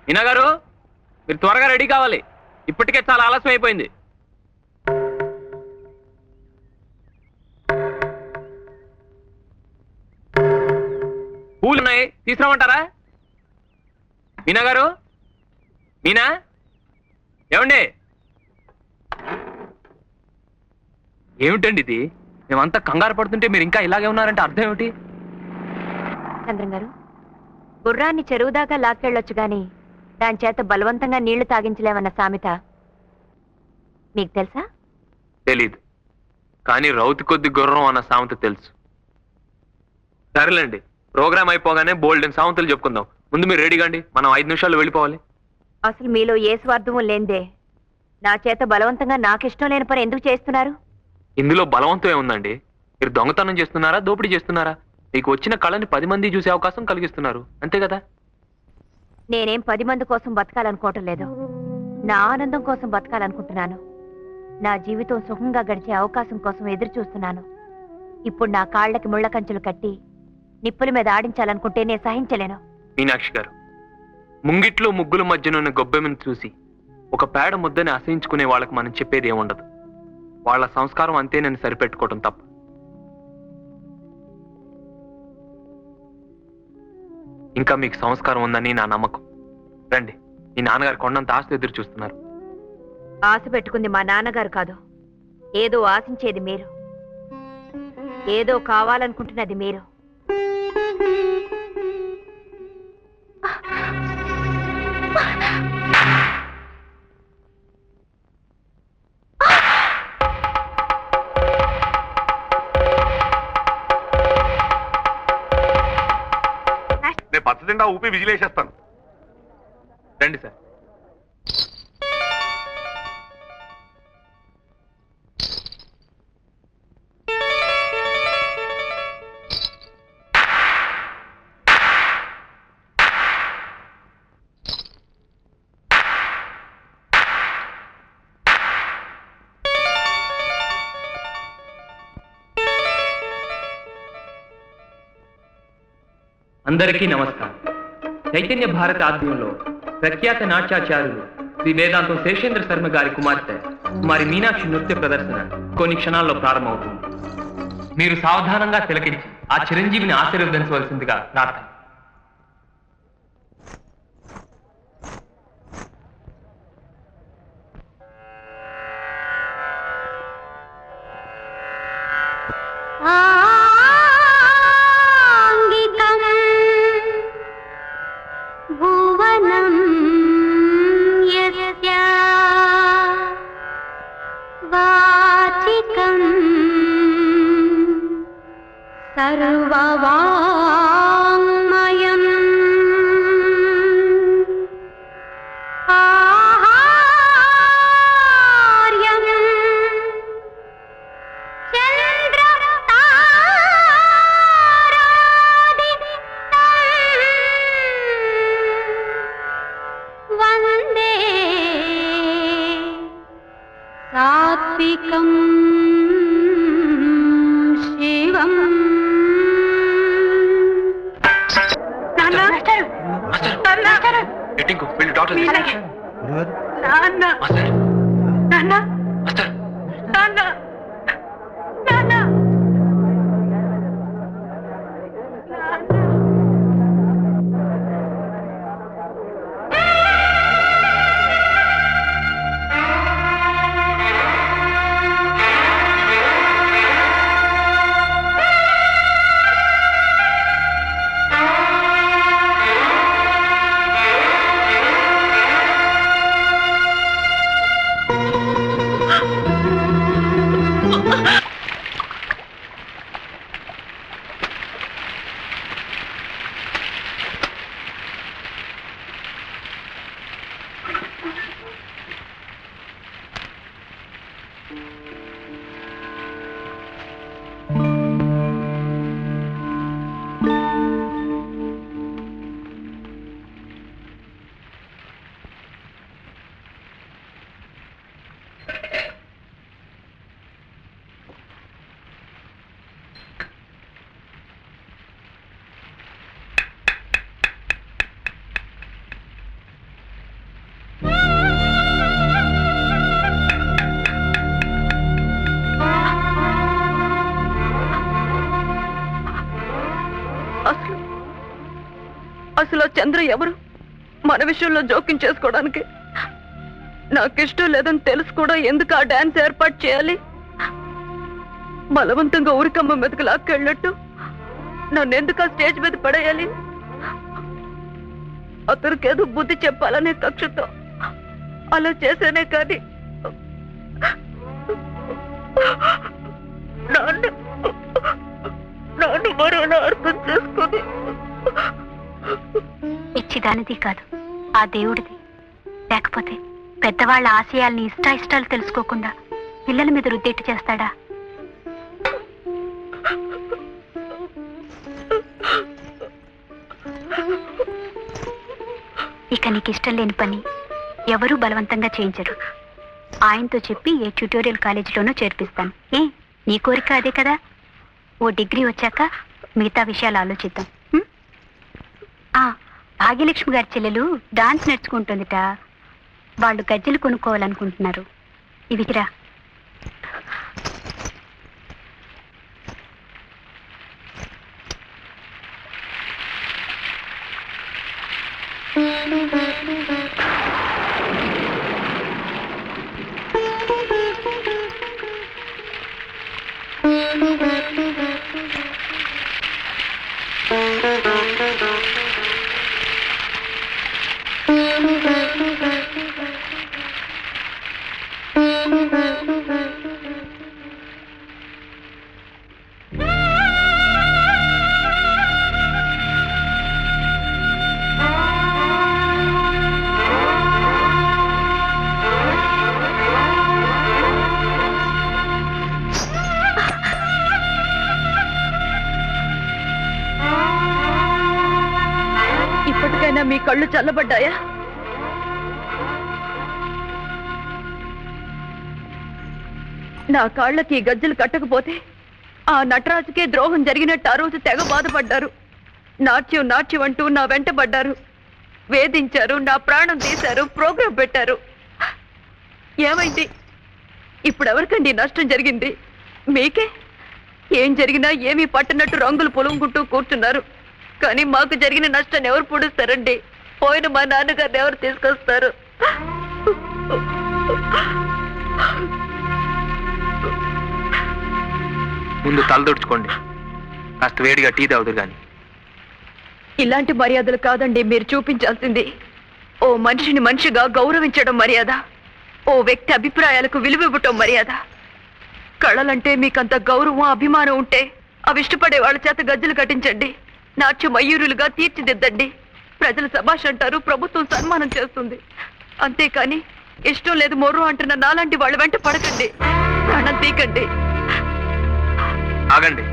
మీనా గారు, మీరు త్వరగా రెడీ కావాలి. ఇప్పటికే చాలా ఆలస్యం అయిపోయింది. పూలున్నాయి, తీసుకురామంటారా? మీనా గారు, మీనా, ఏమండి? ఏమిటండి ఇది? మేమంతా కంగారు పడుతుంటే మీరు ఇంకా ఇలాగే ఉన్నారంటే అర్థం ఏమిటి? చంద్రం గారు, గుర్రాన్ని చెరువు దాకా లాక్కెళ్ళొచ్చు గాని దాని చేత బలవంతంగా నీళ్లు తాగించలేమన్న సామెత మీకు తెలుసా? తెలీదు, కానీ రౌతి కొద్ది గుర్రం అన్న సామెత తెలుసు. సరేలేండి, ప్రోగ్రామ్ అయిపోగానే బోల్డెన్ సామెతలు చెప్పుకుందాం. ముందు మీరు రెడీగా అండి, మనం 5 నిమిషాల్లో వెళ్ళిపోవాలి. అసలు మీలో ఏ స్వార్థము లేందే నా చేత బలవంతంగా నాకిష్టం లేని పని ఎందుకు చేస్తున్నారు? ఇందులో బలవంతం ఏముందండి? మీరు దొంగతనం చేస్తున్నారా, దోపిడీ చేస్తున్నారా? మీకు వచ్చిన కళని 10 మంది చూసే అవకాశం కలిగిస్తున్నారు, అంతే కదా? నేనేం 10 మంది కోసం బతకాలనుకోవటం లేదు, నా ఆనందం కోసం బతకాలనుకుంటున్నాను. నా జీవితం సుఖంగా గడిచే అవకాశం కోసం ఎదురు చూస్తున్నాను. ఇప్పుడు నా కాళ్ళకి ముళ్ళ కంచెలు కట్టి నిప్పుల మీద ఆడించాలనుకుంటే నేను సహించలేను. మీనాక్షి గారు, ముంగిట్లో ముగ్గుల మధ్యనున్న గొబ్బెమ్మను చూసి ఒక పేడ ముద్దని అసహించుకునే వాళ్ళకి మనం చెప్పేది ఏముండదు. వాళ్ళ సంస్కారం అంతే నేను సరిపెట్టుకోవడం తప్ప. ఇంకా మీకు సంస్కారం ఉందని నా నమ్మకం. రండి, మీ నాన్నగారు కొండంత ఆస్తి ఎదురు చూస్తున్నారు. ఆశ పెట్టుకుంది మా నాన్నగారు కాదు, ఏదో ఆశించేది మీరు, ఏదో కావాలనుకుంటున్నది మీరు. నేను పచ్చదిండా ఊపి విజిలేసేస్తాను. రండి సార్. అందరికీ నమస్కారం. చైతన్య భారత ఆధ్వర్యంలో ప్రఖ్యాత నాట్యాచార్యులు శ్రీ వేదాంతం శేషేంద్ర శర్మ గారి కుమార్తె కుమారి మీనాక్షి నృత్య ప్రదర్శన కొన్ని క్షణాల్లో ప్రారంభమవుతుంది. మీరు సావధానంగా తిలకించి ఆ చిరంజీవిని ఆశీర్వదించవలసిందిగా ప్రార్థన. భువనం యస్య వాచికం సర్వవాంగ్మయం ఆహార్యం వందే సాత్వికం శివం. అసలు ఆ చంద్ర ఎవరు? మన విషయంలో జోక్యం చేసుకోవడానికి. నాకిష్టం లేదని తెలుసు కూడా ఎందుకు ఆ డాన్స్ ఏర్పాటు చేయాలి? బలవంతంగా ఊరికమ్మ మీదకి లాక్కెళ్ళట్టు నన్ను ఎందుకు ఆ స్టేజ్ మీద పడేయాలి? అతనికేదో బుద్ధి చెప్పాలనే కక్షతో అలా చేసేనే కానీ నన్ను మరోలా అర్థం చేసుకుని. పిచ్చిదానిది కాదు, ఆ దేవుడిది. లేకపోతే పెద్దవాళ్ళ ఆశయాల్ని ఇష్టాయిష్టాలు తెలుసుకోకుండా పిల్లల మీద రుద్దెట్టు చేస్తాడా? ఇక నీకు ఇష్టం లేని పని ఎవరూ బలవంతంగా చేయించరు. ఆయనతో చెప్పి ఏ ట్యూటోరియల్ కాలేజీలోనూ చేర్పిస్తాను. నీ కోరిక అదే కదా? ఓ డిగ్రీ వచ్చాక మిగతా విషయాలు ఆలోచిద్దాం. భాగ్యలక్ష్మి గారి చెల్లెలు డాన్స్ నేర్చుకుంటుందిట. వాళ్ళు గజ్జెలు కొనుక్కోవాలనుకుంటున్నారు. ఇవికిరా. ఇప్పటికైనా మీ కళ్ళు చల్లబడ్డాయా? నా కాళ్ళకి గజ్జలు కట్టకపోతే ఆ నటరాజుకే ద్రోహం జరిగినట్టు ఆ రోజు తెగ బాధపడ్డారు. నాట్యం నాట్యం అంటూ నా వెంటబడ్డారు, వేధించారు, నా ప్రాణం తీశారు, ప్రోగ్రాం పెట్టారు. ఏమైంది? ఇప్పుడు ఎవరికండి నష్టం జరిగింది? మీకే. ఏం జరిగినా ఏమీ పట్టనట్టు రంగులు పొలుముకుంటూ కూర్చున్నారు. కానీ మాకు జరిగిన నష్టాన్ని ఎవరు పూడుస్తారండి? పోయిన మా నాన్నగారిని ఎవరు తీసుకొస్తారు? ముందు తలదొడుచుకోండి, కాస్త వేడిగా టీ తాగుదురు గాని. ఇలాంటి మర్యాదలు కాదండి మీరు చూపించాల్సింది. ఓ మనిషిని మనిషిగా గౌరవించడం మర్యాద, ఓ వ్యక్తి అభిప్రాయాలకు విలువివ్వటం మర్యాద. కళలంటే మీకంత గౌరవం అభిమానం ఉంటే అవి ఇష్టపడే వాళ్ళ చేత గజ్జలు కట్టించండి, నాట్య మయూరులుగా తీర్చిదిద్దండి. ప్రజలు శభాష్ అంటారు, ప్రభుత్వం సన్మానం చేస్తుంది. అంతేకాని ఇష్టం లేదు మొర్రు అంటున్న నాలాంటి వాళ్ళ వెంట పడకండి, ప్రాణం తీకండి. ఆగండి.